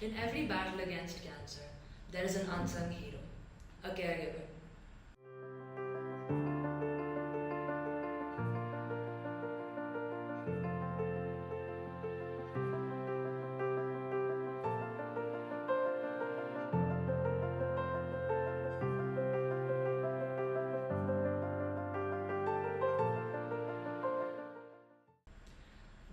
In every battle against cancer, there is an unsung hero, a caregiver.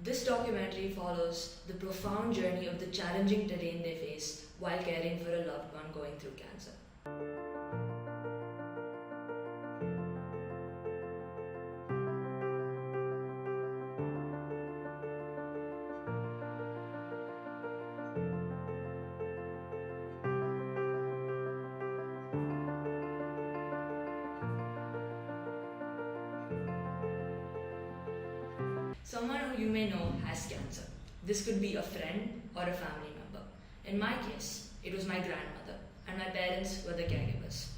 This documentary follows the profound journey of the challenging terrain they face while caring for a loved one going through cancer. Someone who you may know has cancer. This could be a friend or a family member. In my case, it was my grandmother, and my parents were the caregivers.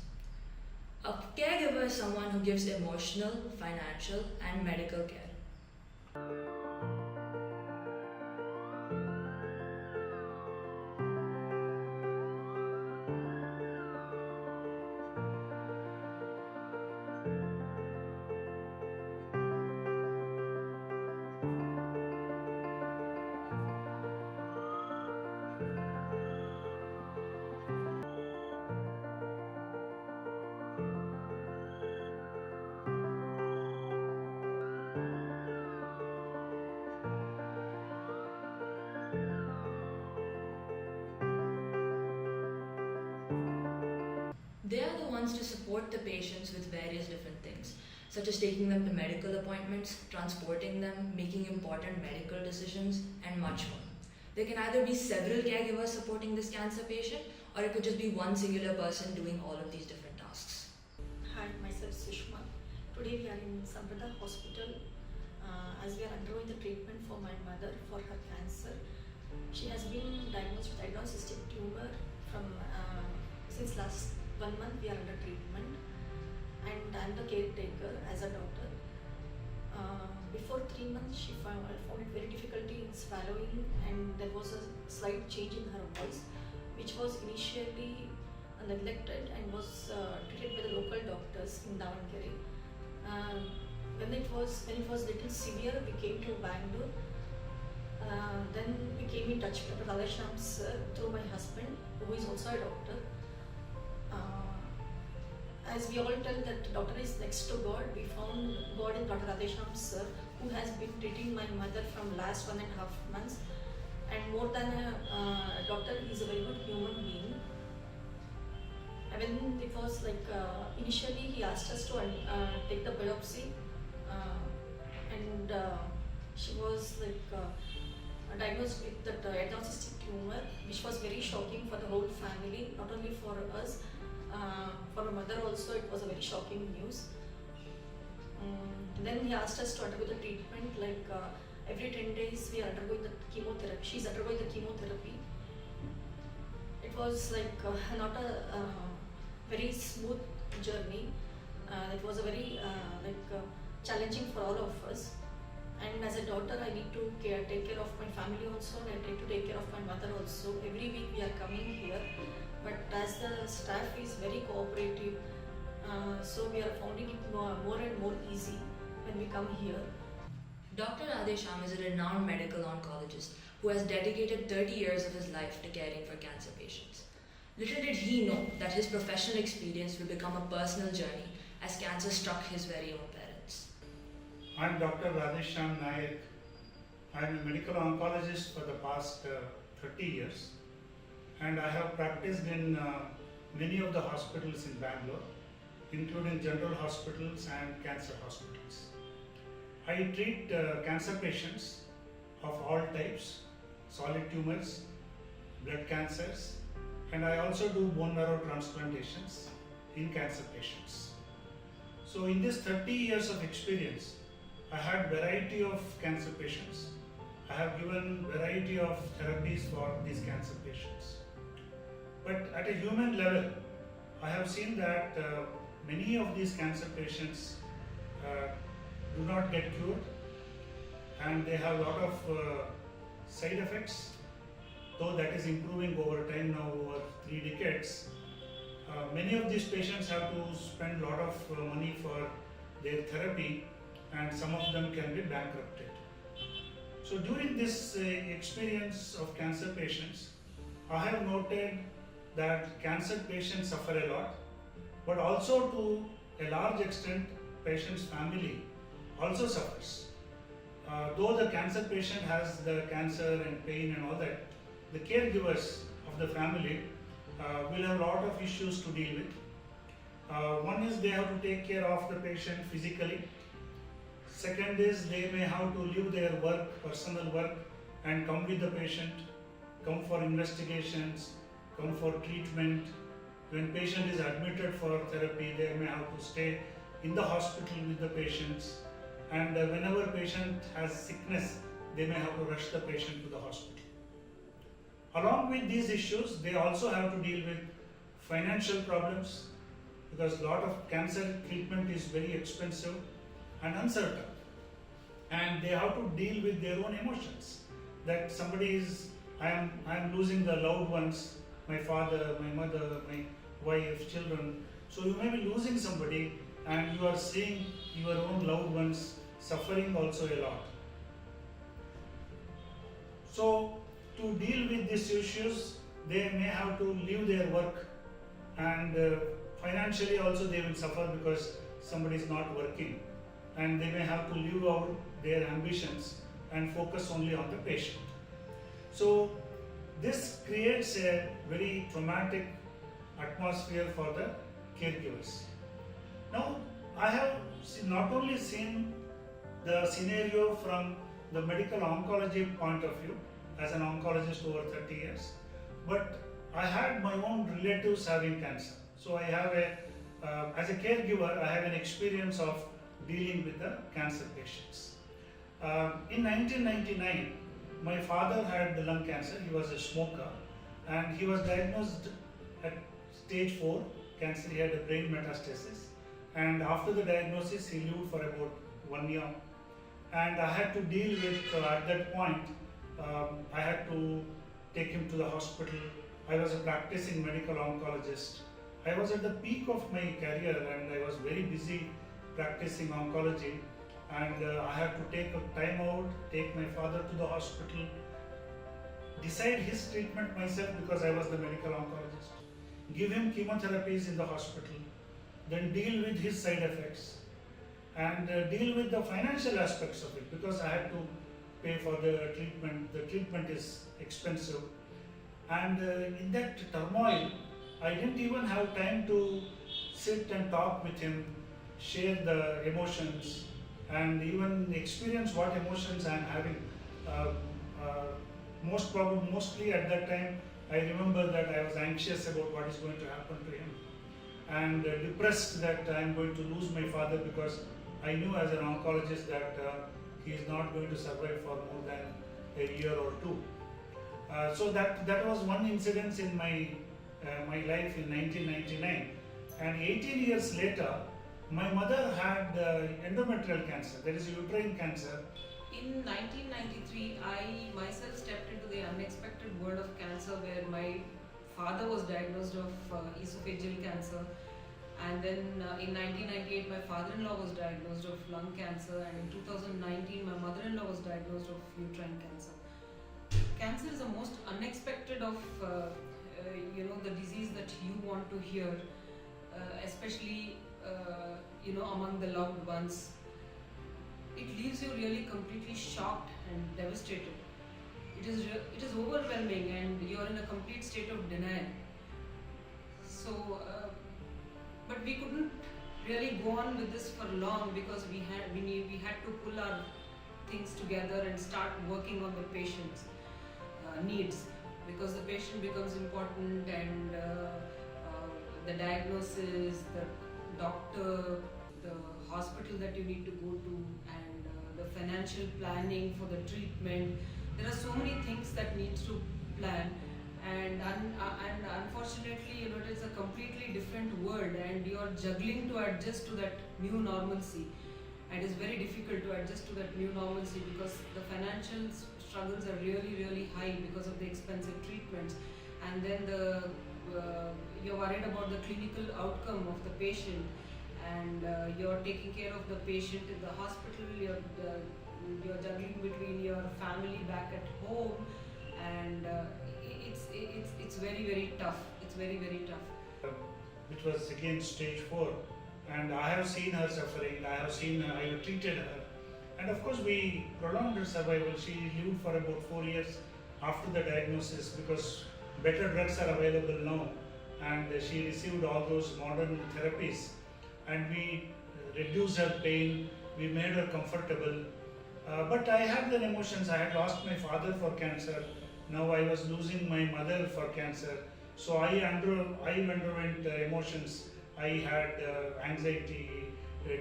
A caregiver is someone who gives emotional, financial, and medical care. They are the ones to support the patients with various different things, such as taking them to medical appointments, transporting them, making important medical decisions, and much more. There can either be several caregivers supporting this cancer patient, or it could just be one singular person doing all of these different tasks. Hi, myself Sushma. Today we are in Samprada Hospital as we are undergoing the treatment for my mother for her cancer. She has been diagnosed with advanced cystic tumor from since last 1 month. We are under treatment, and I am the caretaker as a daughter. Before 3 months, she found it very difficulty in swallowing, and there was a slight change in her voice, which was initially neglected and was treated by the local doctors in Davangere. When it was little severe, we came to Bangalore. Then we came in touch with Dr. Radheshyam sir through my husband, who is also a doctor. As we all tell that doctor is next to God, we found God in Dr. Radheshyam sir, who has been treating my mother from last 1.5 months, and more than a doctor, he is a very good human being. And when it was like initially he asked us to take the biopsy, and she was like diagnosed with the advanced cystic tumor, which was very shocking for the whole family, not only for us. For my mother also, it was a very shocking news. Then he asked us to undergo the treatment, like every 10 days we are undergoing the chemotherapy. She's undergoing the chemotherapy. It was like not a very smooth journey. It was a very challenging for all of us. And as a daughter, I need to take care of my family also, and I need to take care of my mother also. Every week we are coming here, but as the staff is very cooperative, so we are finding it more and more easy when we come here. Dr. Radheshyam is a renowned medical oncologist who has dedicated 30 years of his life to caring for cancer patients. Little did he know that his professional experience would become a personal journey as cancer struck his very own parents. I am Dr. Radheshyam Nayak. I am a medical oncologist for the past 30 years, and I have practiced in many of the hospitals in Bangalore, including general hospitals and cancer hospitals. I treat cancer patients of all types, solid tumors, blood cancers, and I also do bone marrow transplantations in cancer patients. So in this 30 years of experience, I had variety of cancer patients. I have given variety of therapies for these cancer patients. But at a human level, I have seen that many of these cancer patients do not get cured, and they have a lot of side effects, though that is improving over time now over 3 decades. Many of these patients have to spend a lot of money for their therapy, and some of them can be bankrupted. So during this experience of cancer patients, I have noted that cancer patients suffer a lot, but also to a large extent, patient's family also suffers. Though the cancer patient has the cancer and pain and all that, the caregivers of the family will have a lot of issues to deal with. One is they have to take care of the patient physically. Second is they may have to leave their work, personal work, and come with the patient, come for investigations, come for treatment. When patient is admitted for therapy, they may have to stay in the hospital with the patients. And whenever patient has sickness, they may have to rush the patient to the hospital. Along with these issues, they also have to deal with financial problems, because a lot of cancer treatment is very expensive and uncertain. And they have to deal with their own emotions. That somebody is, I am losing the loved ones, my father, my mother, my wife, children. So you may be losing somebody, and you are seeing your own loved ones suffering also a lot. So to deal with these issues, they may have to leave their work, and financially also they will suffer because somebody is not working, and they may have to leave out their ambitions and focus only on the patient. So this creates a very traumatic atmosphere for the caregivers. Now, I have not only seen the scenario from the medical oncology point of view as an oncologist over 30 years, but I had my own relatives having cancer. So I have as a caregiver, I have an experience of dealing with the cancer patients. In 1999, my father had lung cancer. He was a smoker, and he was diagnosed at stage 4 cancer. He had a brain metastasis, and after the diagnosis, he lived for about 1 year. And I had to deal with, at that point, I had to take him to the hospital. I was a practicing medical oncologist. I was at the peak of my career, and I was very busy practicing oncology. And I had to take a time out, take my father to the hospital, decide his treatment myself because I was the medical oncologist, give him chemotherapies in the hospital, then deal with his side effects, and deal with the financial aspects of it, because I had to pay for the treatment. The treatment is expensive. And in that turmoil, I didn't even have time to sit and talk with him, share the emotions, and even experience what emotions I am having. Mostly at that time, I remember that I was anxious about what is going to happen to him, and depressed that I am going to lose my father, because I knew as an oncologist that he is not going to survive for more than a year or two. So that was one incident in my life in 1999. And 18 years later, my mother had endometrial cancer, that is uterine cancer. In 1993, I myself stepped into the unexpected world of cancer, where my father was diagnosed of esophageal cancer, and then in 1998 my father-in-law was diagnosed of lung cancer, and in 2019 my mother-in-law was diagnosed of uterine cancer. Cancer is the most unexpected of the disease that you want to hear, especially among the loved ones. It leaves you really completely shocked and devastated. It is overwhelming, and you are in a complete state of denial. So, but we couldn't really go on with this for long, because we had to pull our things together and start working on the patient's needs, because the patient becomes important, and the diagnosis, the doctor, the hospital that you need to go to, and the financial planning for the treatment. There are so many things that needs to plan, and unfortunately, it is a completely different world, and you are juggling to adjust to that new normalcy. And it's very difficult to adjust to that new normalcy, because the financial struggles are really, really high because of the expensive treatments, and then you're worried about the clinical outcome of the patient, and you're taking care of the patient in the hospital. You're juggling between your family back at home, and it's very, very tough. It's very, very tough. Which was again stage 4, and I have seen her suffering. I have treated her, and of course we prolonged her survival. She lived for about 4 years after the diagnosis because better drugs are available now, and she received all those modern therapies, and we reduced her pain. We made her comfortable. But I had the emotions. I had lost my father for cancer. Now I was losing my mother for cancer. So I underwent emotions. I had anxiety,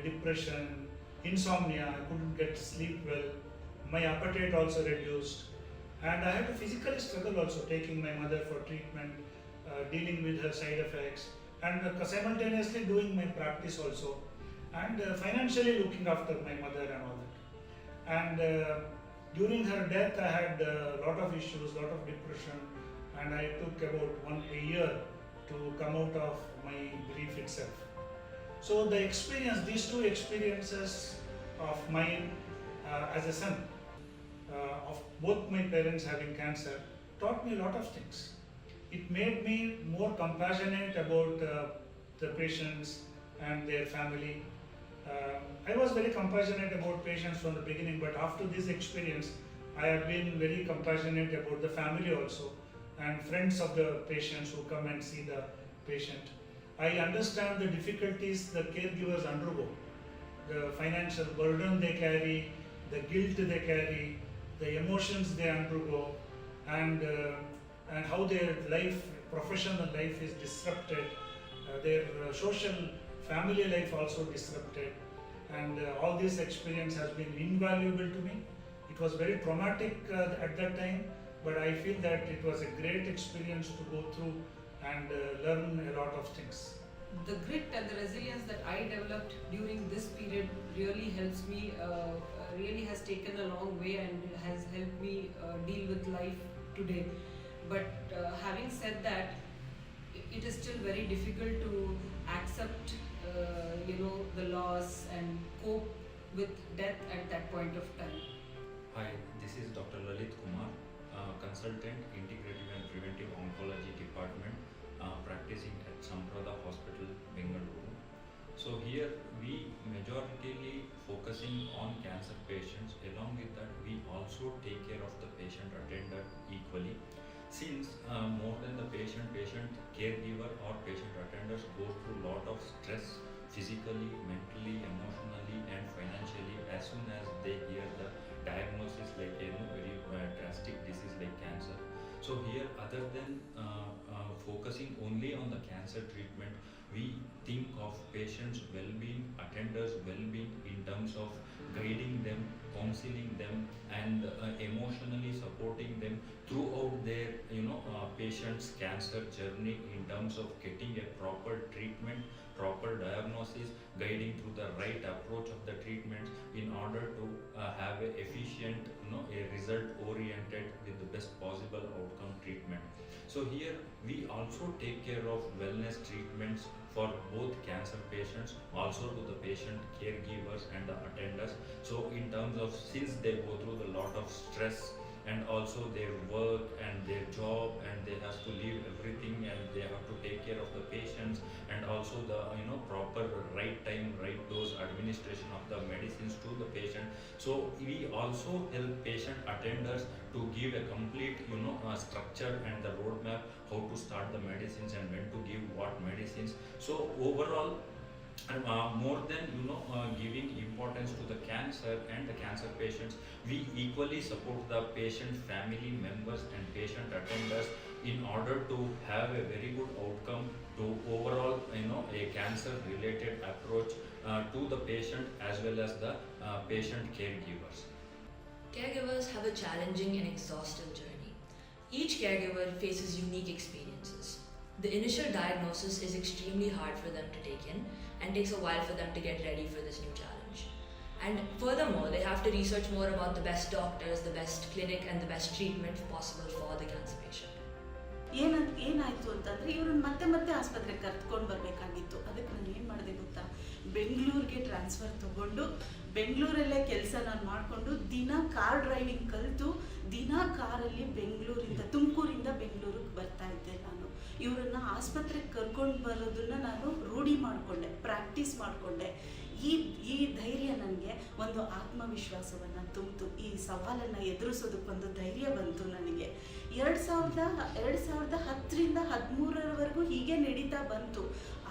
depression, insomnia. I couldn't get sleep well. My appetite also reduced. And I had to physically struggle also, taking my mother for treatment, dealing with her side effects, and simultaneously doing my practice also, and financially looking after my mother and all that. And during her death, I had a lot of issues, lot of depression, and I took about a year to come out of my grief itself. So the experience, these two experiences of mine as a son, of both my parents having cancer, taught me a lot of things. It made me more compassionate about the patients and their family. I was very compassionate about patients from the beginning, but after this experience, I have been very compassionate about the family also, and friends of the patients who come and see the patient. I understand the difficulties the caregivers undergo, the financial burden they carry, the guilt they carry, the emotions they undergo, and how their life, professional life is disrupted, their social family life also disrupted, and all this experience has been invaluable to me. It was very traumatic at that time, but I feel that it was a great experience to go through and learn a lot of things. The grit and the resilience that I developed during this period really helps me, really has taken a long way and has helped me deal with life today. But having said that, it is still very difficult to accept, the loss and cope with death at that point of time. Hi, this is Dr. Lalit Kumar, consultant, integrative and preventive oncology department, practicing at Samprada Hospital, Bengaluru. So here we majorly focusing on cancer patients. Along with that, we also take care of the patient attender equally. Since more than the patient, caregiver or patient attenders go through lot of stress physically, mentally, emotionally and financially as soon as they hear the diagnosis like very drastic disease like cancer. So here, other than focusing only on the cancer treatment, we think of patients' well-being, attenders' well-being in terms of guiding them, counseling them, and emotionally supporting them throughout their patient's cancer journey in terms of getting a proper treatment, proper diagnosis, guiding through the right approach of the treatments in order to have a efficient, a result-oriented with the best possible outcome treatment. So here we also take care of wellness treatments for both cancer patients, also to the patient caregivers and the attenders. So in terms of, since they go through a lot of stress and also their work and their job, and they have to leave everything and they have to take care of the patients, and also the proper right time, right dose administration of the medicines to the patient. So we also help patient attenders to give a complete structure and the roadmap how to start the medicines and when to give what medicines. So overall, more than giving importance to the cancer and the cancer patients, we equally support the patient family members and patient attenders in order to have a very good outcome to overall a cancer related approach to the patient as well as the patient caregivers. Caregivers have a challenging and exhaustive journey. Each caregiver faces unique experiences. The initial diagnosis is extremely hard for them to take in and takes a while for them to get ready for this new challenge. And furthermore, they have to research more about the best doctors, the best clinic, and the best treatment possible for the cancer patient. ಏನಾಯಿತು ಅಂತಂದರೆ ಇವ್ರನ್ನ ಮತ್ತೆ ಮತ್ತೆ ಆಸ್ಪತ್ರೆಗೆ ಕರ್ತ್ಕೊಂಡು ಬರಬೇಕಾಗಿತ್ತು. ಅದಕ್ಕೆ ನಾನು ಏನು ಮಾಡಿದೆ ಗೊತ್ತಾ, ಬೆಂಗಳೂರಿಗೆ ಟ್ರಾನ್ಸ್ಫರ್ ತೊಗೊಂಡು ಬೆಂಗಳೂರಲ್ಲೇ ಕೆಲಸ ನಾನು ಮಾಡಿಕೊಂಡು ದಿನ ಕಾರ್ ಡ್ರೈವಿಂಗ್ ಕಲಿತು ದಿನ ಕಾರಲ್ಲಿ ಬೆಂಗಳೂರಿಂದ ತುಮಕೂರಿಂದ ಬೆಂಗಳೂರಿಗೆ ಬರ್ತಾ ಇದ್ದೆ. ನಾನು ಇವರನ್ನು ಆಸ್ಪತ್ರೆಗೆ ಕರ್ಕೊಂಡು ಬರೋದನ್ನ ನಾನು ರೂಢಿ ಮಾಡಿಕೊಂಡೆ, ಪ್ರಾಕ್ಟೀಸ್ ಮಾಡಿಕೊಂಡೆ. ಈ ಧೈರ್ಯ ನನಗೆ ಒಂದು ಆತ್ಮವಿಶ್ವಾಸವನ್ನು ತುಂಬಿತು. ಈ ಸವಾಲನ್ನು ಎದುರಿಸೋದಕ್ಕೊಂದು ಧೈರ್ಯ ಬಂತು ನನಗೆ. 2010ರಿಂದ 2013 ಹೀಗೆ ನಡೀತಾ ಬಂತು.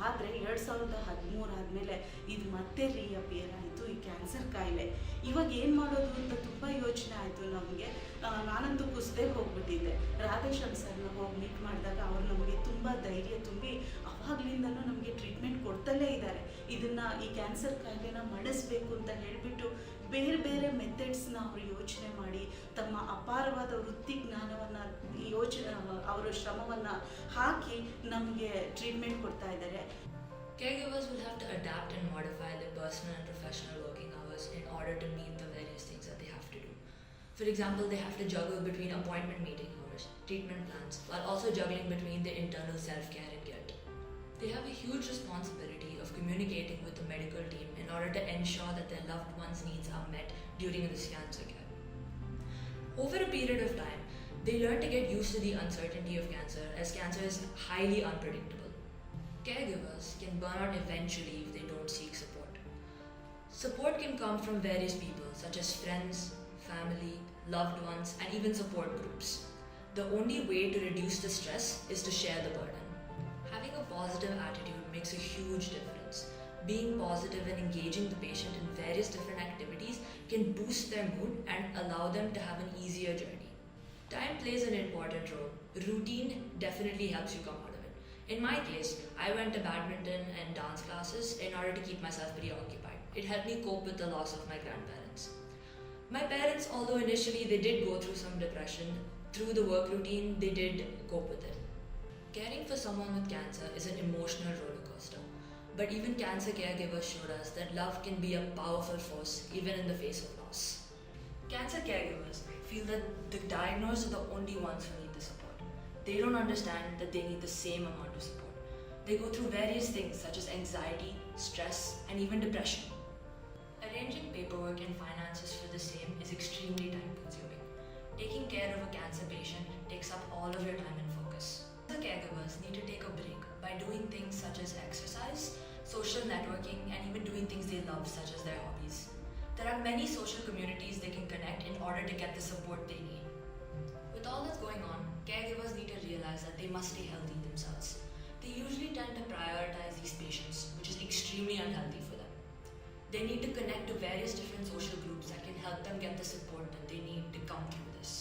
ಆದರೆ 2013 ಆದಮೇಲೆ ಇದು ಮತ್ತೆ ರೀಅಪಿಯರ್ ಆಯಿತು ಈ ಕ್ಯಾನ್ಸರ್ ಕಾಯಿಲೆ. ಇವಾಗ ಏನು ಮಾಡೋದು ಅಂತ ತುಂಬ ಯೋಚನೆ ಆಯಿತು ನಮಗೆ. ನಾನಂತೂ ಕುಸ್ದೇ ಹೋಗ್ಬಿಟ್ಟಿದ್ದೆ. ರಾಧೇಶ್ಯಾಮ್ ಸರ್ನ ಹೋಗಿ ಮೀಟ್ ಮಾಡಿದಾಗ ಅವ್ರು ನಮಗೆ ತುಂಬ ಧೈರ್ಯ ತುಂಬಿ ಅವಾಗಲಿಂದನೂ ನಮಗೆ ಟ್ರೀಟ್ಮೆಂಟ್ ಕೊಡ್ತಲೇ ಇದ್ದಾರೆ. ಈ ಕ್ಯಾನ್ಸರ್ ಕಾಯಿಲೆನ ಮಣಿಸ್ಬೇಕು ಅಂತ ಹೇಳಿಬಿಟ್ಟು ಬೇರೆ ಬೇರೆ ಮೆಥಡ್ಸ್ನ ಅವರು ಯೋಚನೆ ಮಾಡಿ ತಮ್ಮ ಅಪಾರವಾದ ವೃತ್ತಿ ಜ್ಞಾನವನ್ನು ಅವರ ಶ್ರಮವನ್ನು ಹಾಕಿ ನಮಗೆ ಟ್ರೀಟ್ಮೆಂಟ್ ಕೊಡ್ತಾ ಇದ್ದಾರೆ. Caregivers will have to adapt and modify their personal and professional working hours in order to meet the various things that they have to do. For example, they have to juggle between appointment meeting hours, treatment plans, while also juggling between their internal self-care and guilt. They have a huge responsibility of communicating with the medical team in order to ensure that their loved ones' needs are met during this cancer care. Over a period of time, they learn to get used to the uncertainty of cancer, as cancer is highly unpredictable. Caregivers can burn out eventually if they don't seek support. Support can come from various people such as friends, family, loved ones, and even support groups. The only way to reduce the stress is to share the burden. Having a positive attitude makes a huge difference. Being positive and engaging the patient in various different activities can boost their mood and allow them to have an easier journey. Time plays an important role. Routine definitely helps you come out of it. In my case, I went to badminton and dance classes in order to keep myself preoccupied. It helped me cope with the loss of my grandparents. My parents, although initially they did go through some depression, through the work routine, they did cope with it. Caring for someone with cancer is an emotional roller coaster, but even cancer caregivers showed us that love can be a powerful force even in the face of loss. Cancer caregivers feel that the diagnosed are the only ones who need the support. They don't understand that they need the same amount of support. They go through various things such as anxiety, stress, and even depression. Arranging paperwork and finances for the same is extremely time consuming. Taking care of a cancer patient takes up all of your time and focus. The caregivers need to take a break by doing things such as exercise, social networking, and even doing things they love such as their hobbies. There are many social communities they can connect in order to get the support they need. With all that's going on, caregivers need to realize that they must stay healthy themselves. They usually tend to prioritize these patients, which is extremely unhealthy for them. They need to connect to various different social groups that can help them get the support that they need to come through this.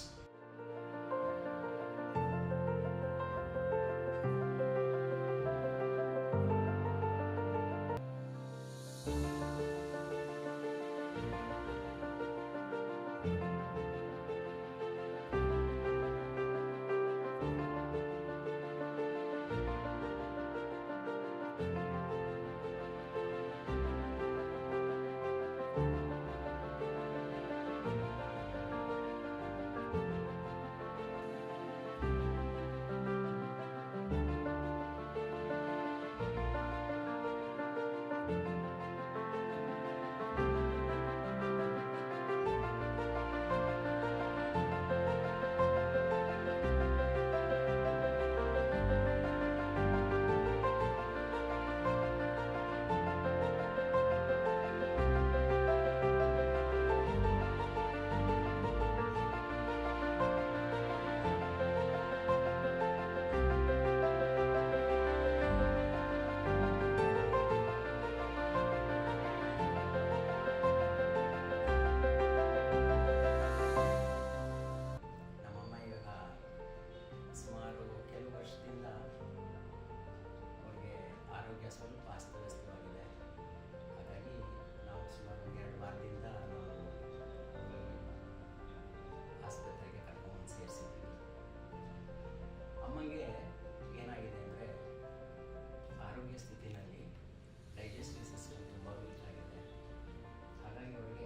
ಸ್ಥಿತಿನಲ್ಲಿ digestive system ತುಂಬ weak ಆಗಿದೆ. ಹಾಗಾಗಿ ಅವರಿಗೆ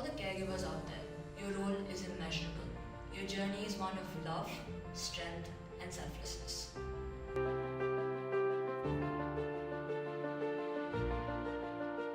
the caregivers out there, your role is immeasurable. Your journey is one of love, strength,